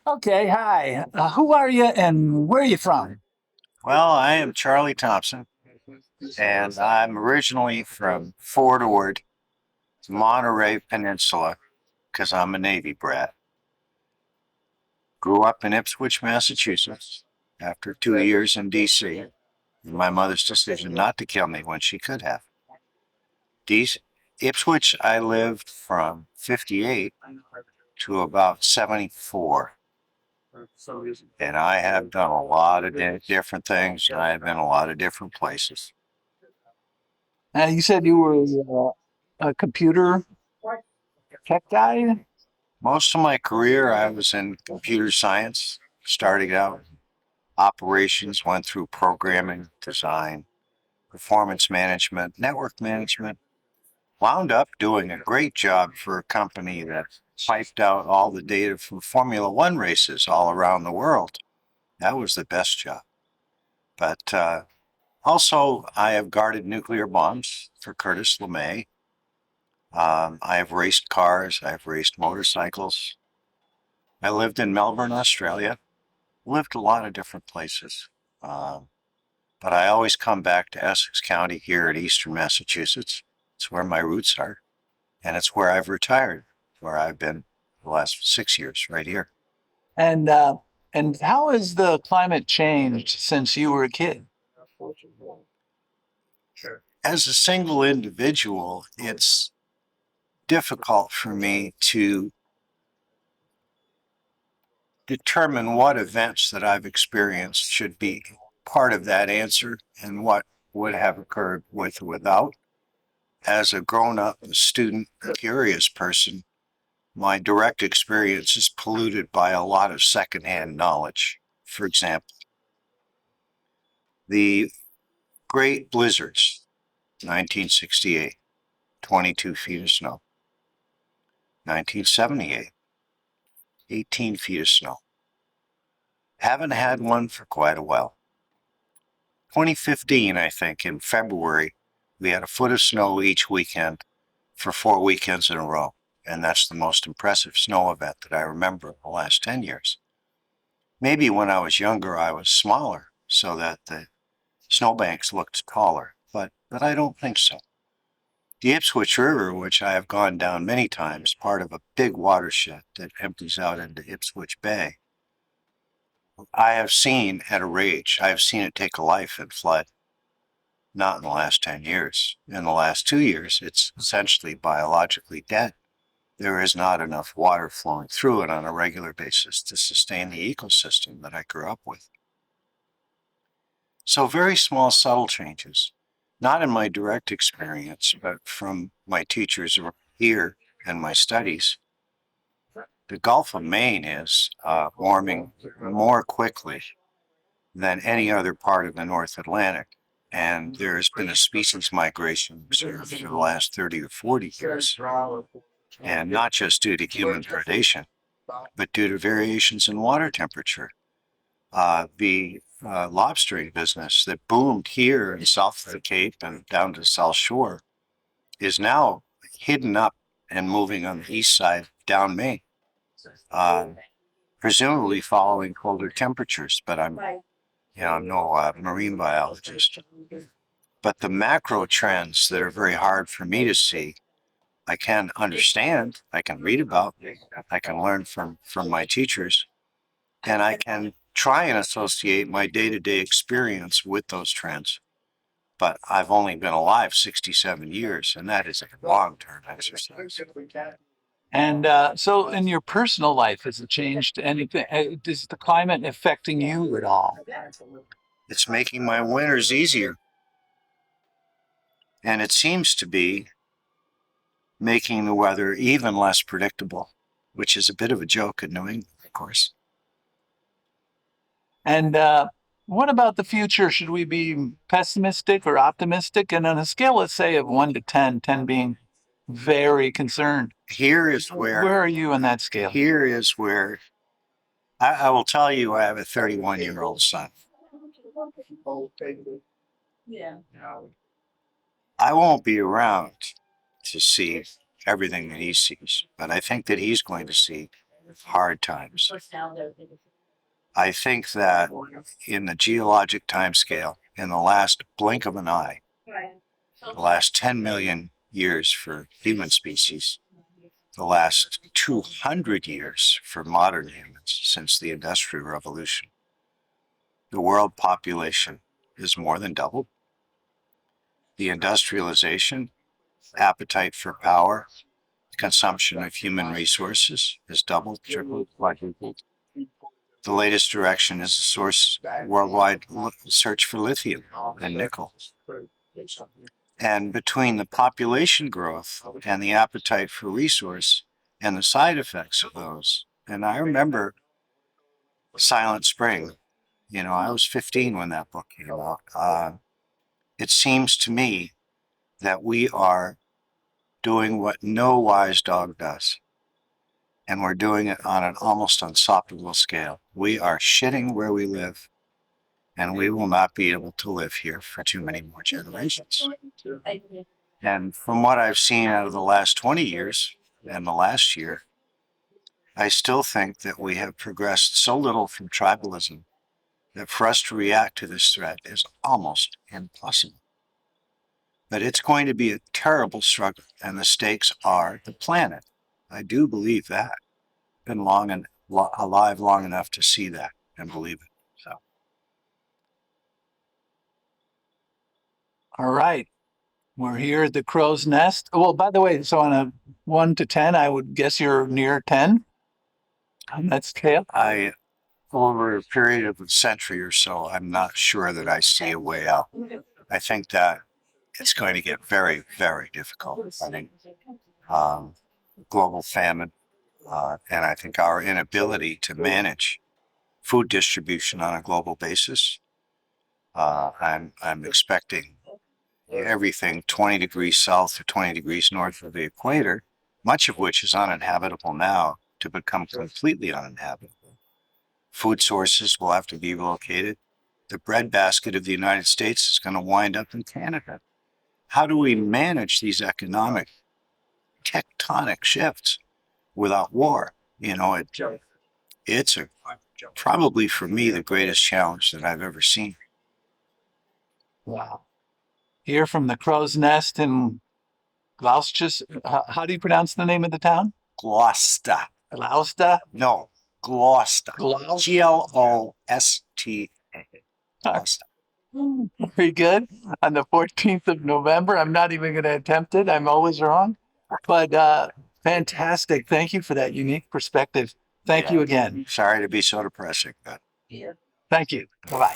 Okay, hi. Who are you and where are you from? Well, I am Charlie Thompson, and I'm originally from Fort Ord, Monterey Peninsula, because I'm a Navy brat. Grew up in Ipswich, Massachusetts, after 2 years in D.C. My mother's decision not to kill me when she could have. DC, Ipswich, I lived from 58 to about 74. And I have done a lot of different things, and I have been a lot of different places. You said you were a computer tech guy? Most of my career, I was in computer science, starting out operations, went through programming, design, performance management, network management, wound up doing a great job for a company that piped out all the data from Formula One races all around the world. That was the best job. But also, I have guarded nuclear bombs for Curtis LeMay. I have raced cars, I've raced motorcycles. I lived in Melbourne, Australia. Lived a lot of different places. Um, but I always come back to Essex County here in eastern Massachusetts. It's where my roots are, and it's where I've retired, where I've been the last 6 years, right here. And uh, and how has the climate changed since you were a kid? As a single individual, it's difficult for me to determine what events that I've experienced should be part of that answer and what would have occurred with or without. As a grown up student, curious person, my direct experience is polluted by a lot of secondhand knowledge. For example, the Great Blizzards, 1968, 22 feet of snow. 1978, 18 feet of snow. Haven't had one for quite a while. 2015, I think, in February, we had a foot of snow each weekend for 4 weekends in a row. And that's the most impressive snow event that I remember in the last 10 years. Maybe when I was younger, I was smaller so that the snowbanks looked taller, but I don't think so. The Ipswich River, which I have gone down many times, part of a big watershed that empties out into Ipswich Bay, I have seen at a rage. I have seen it take a life and flood, not in the last 10 years. In the last 2 years, it's essentially biologically dead. There is not enough water flowing through it on a regular basis to sustain the ecosystem that I grew up with. So very small, subtle changes, not in my direct experience, but from my teachers here and my studies. The Gulf of Maine is warming more quickly than any other part of the North Atlantic. And there's been a species migration observed for the last 30 or 40 years. And not just due to human predation, but due to variations in water temperature. The lobstering business that boomed here in south of the Cape and down to South Shore is now hidden up and moving on the east side down Maine, uh, presumably following colder temperatures. But I'm no marine biologist. But the macro trends that are very hard for me to see, I can understand, I can read about, I can learn from my teachers, and I can try and associate my day-to-day experience with those trends. But I've only been alive 67 years, and that is a long-term exercise. And so, in your personal life, has it changed anything? Is the climate affecting you at all? It's making my winters easier, and it seems to be making the weather even less predictable, which is a bit of a joke in New England, of course. And what about the future? Should we be pessimistic or optimistic? And on a scale, let's say of 1 to 10, 10 being very concerned, Here is where where are you on that scale? here is where I will tell you I have a 31-year-old son. I won't be around to see everything that he sees, but I think that he's going to see hard times. I think that in the geologic timescale, in the last blink of an eye, the last 10 million years for human species, the last 200 years for modern humans since the Industrial Revolution, the world population is more than doubled. The industrialization, appetite for power, consumption of human resources has doubled, tripled, quadrupled. The latest direction is a source worldwide search for lithium and nickel. And between the population growth and the appetite for resource and the side effects of those, and I remember Silent Spring, I was 15 when that book came out. It seems to me that we are doing what no wise dog does. And we're doing it on an almost unstoppable scale. We are shitting where we live, and we will not be able to live here for too many more generations. And from what I've seen out of the last 20 years and the last year, I still think that we have progressed so little from tribalism that for us to react to this threat is almost impossible. But it's going to be a terrible struggle, and the stakes are the planet. I do believe that. Been alive long enough to see that and believe it. So, All right. We're here at the crow's nest. Well, by the way, so on a 1 to 10, I would guess you're near 10 on that scale. Over a period of a century or so, I'm not sure that I see a way out. I think that it's going to get very, very difficult. I think global famine, and I think our inability to manage food distribution on a global basis. I'm expecting everything 20 degrees south or 20 degrees north of the equator, much of which is uninhabitable now, to become completely uninhabitable. Food sources will have to be relocated. The breadbasket of the United States is going to wind up in Canada. How do we manage these economic tectonic shifts without war? It's probably for me the greatest challenge that I've ever seen. Wow. Here from the crow's nest in Gloucester. How do you pronounce the name of the town? Gloucester. Gloucester? No, Gloucester. Gloucester. Glosta. Gloucester. Very good. On the 14th of November. I'm not even going to attempt it. I'm always wrong. But fantastic. Thank you for that unique perspective. Thank you again. Sorry to be so depressing, but Thank you. Bye-bye.